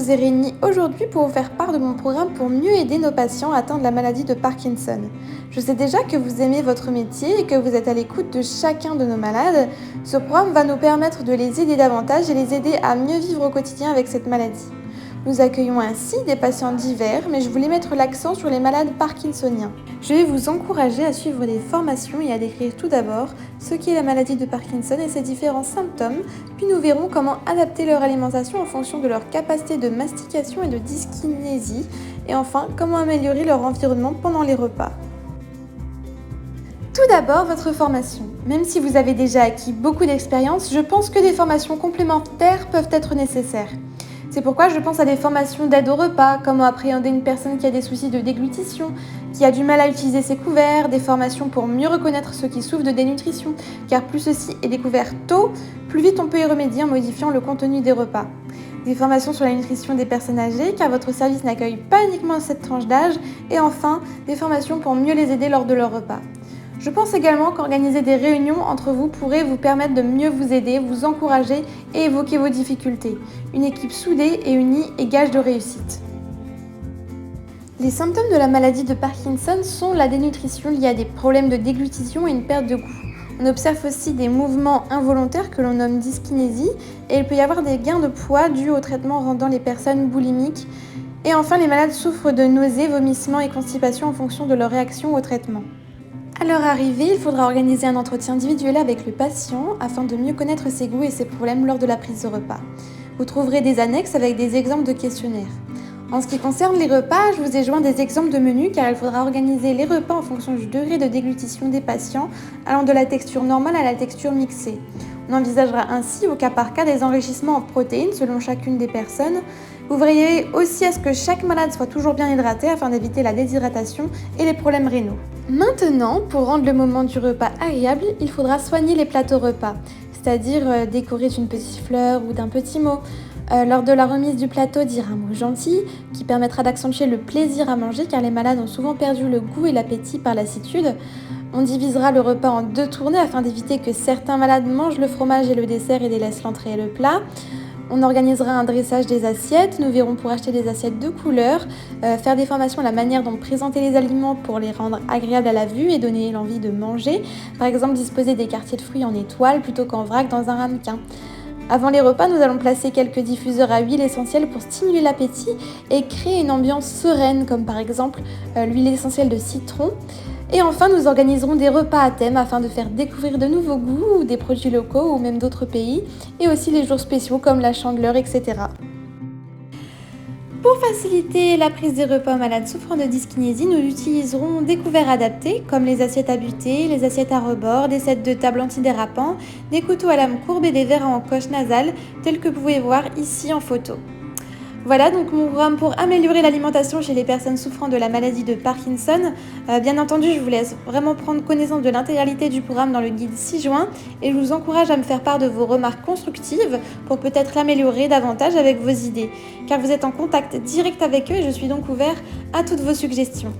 vous ai réunis aujourd'hui pour vous faire part de mon programme pour mieux aider nos patients atteints de la maladie de Parkinson. Je sais déjà que vous aimez votre métier et que vous êtes à l'écoute de chacun de nos malades. Ce programme va nous permettre de les aider davantage et les aider à mieux vivre au quotidien avec cette maladie. Nous accueillons ainsi des patients divers, mais je voulais mettre l'accent sur les malades parkinsoniens. Je vais vous encourager à suivre des formations et à décrire tout d'abord ce qu'est la maladie de Parkinson et ses différents symptômes, puis nous verrons comment adapter leur alimentation en fonction de leur capacité de mastication et de dyskinésie, et enfin comment améliorer leur environnement pendant les repas. Tout d'abord, votre formation. Même si vous avez déjà acquis beaucoup d'expérience, je pense que des formations complémentaires peuvent être nécessaires. C'est pourquoi je pense à des formations d'aide au repas, comment appréhender une personne qui a des soucis de déglutition, qui a du mal à utiliser ses couverts, des formations pour mieux reconnaître ceux qui souffrent de dénutrition, car plus ceci est découvert tôt, plus vite on peut y remédier en modifiant le contenu des repas. Des formations sur la nutrition des personnes âgées, car votre service n'accueille pas uniquement cette tranche d'âge, et enfin, des formations pour mieux les aider lors de leur repas. Je pense également qu'organiser des réunions entre vous pourrait vous permettre de mieux vous aider, vous encourager et évoquer vos difficultés. Une équipe soudée et unie est gage de réussite. Les symptômes de la maladie de Parkinson sont la dénutrition liée à des problèmes de déglutition et une perte de goût. On observe aussi des mouvements involontaires que l'on nomme dyskinésie et il peut y avoir des gains de poids dus au traitement rendant les personnes boulimiques. Et enfin, les malades souffrent de nausées, vomissements et constipation en fonction de leur réaction au traitement. À leur arrivée, il faudra organiser un entretien individuel avec le patient afin de mieux connaître ses goûts et ses problèmes lors de la prise de repas. Vous trouverez des annexes avec des exemples de questionnaires. En ce qui concerne les repas, je vous ai joint des exemples de menus car il faudra organiser les repas en fonction du degré de déglutition des patients, allant de la texture normale à la texture mixée. On envisagera ainsi au cas par cas des enrichissements en protéines selon chacune des personnes. Vous veillerez aussi à ce que chaque malade soit toujours bien hydraté afin d'éviter la déshydratation et les problèmes rénaux. Maintenant, pour rendre le moment du repas agréable, il faudra soigner les plateaux repas, c'est-à-dire décorer d'une petite fleur ou d'un petit mot. Lors de la remise du plateau, dire un mot gentil qui permettra d'accentuer le plaisir à manger car les malades ont souvent perdu le goût et l'appétit par lassitude. On divisera le repas en 2 tournées afin d'éviter que certains malades mangent le fromage et le dessert et délaissent l'entrée et le plat. On organisera un dressage des assiettes, nous verrons pour acheter des assiettes de couleur, faire des formations à la manière dont présenter les aliments pour les rendre agréables à la vue et donner l'envie de manger. Par exemple, disposer des quartiers de fruits en étoile plutôt qu'en vrac dans un ramequin. Avant les repas, nous allons placer quelques diffuseurs à huile essentielle pour stimuler l'appétit et créer une ambiance sereine, comme par exemple l'huile essentielle de citron. Et enfin, nous organiserons des repas à thème afin de faire découvrir de nouveaux goûts ou des produits locaux ou même d'autres pays, et aussi les jours spéciaux comme la Chandeleur, etc. Pour faciliter la prise des repas aux malades souffrant de dyskinésie, nous utiliserons des couverts adaptés comme les assiettes à butée, les assiettes à rebord, des sets de table antidérapants, des couteaux à lame courbe et des verres à encoche nasale tels que vous pouvez voir ici en photo. Voilà donc mon programme pour améliorer l'alimentation chez les personnes souffrant de la maladie de Parkinson. Bien entendu, je vous laisse vraiment prendre connaissance de l'intégralité du programme dans le guide 6 juin et je vous encourage à me faire part de vos remarques constructives pour peut-être l'améliorer davantage avec vos idées, car vous êtes en contact direct avec eux et je suis donc ouvert à toutes vos suggestions.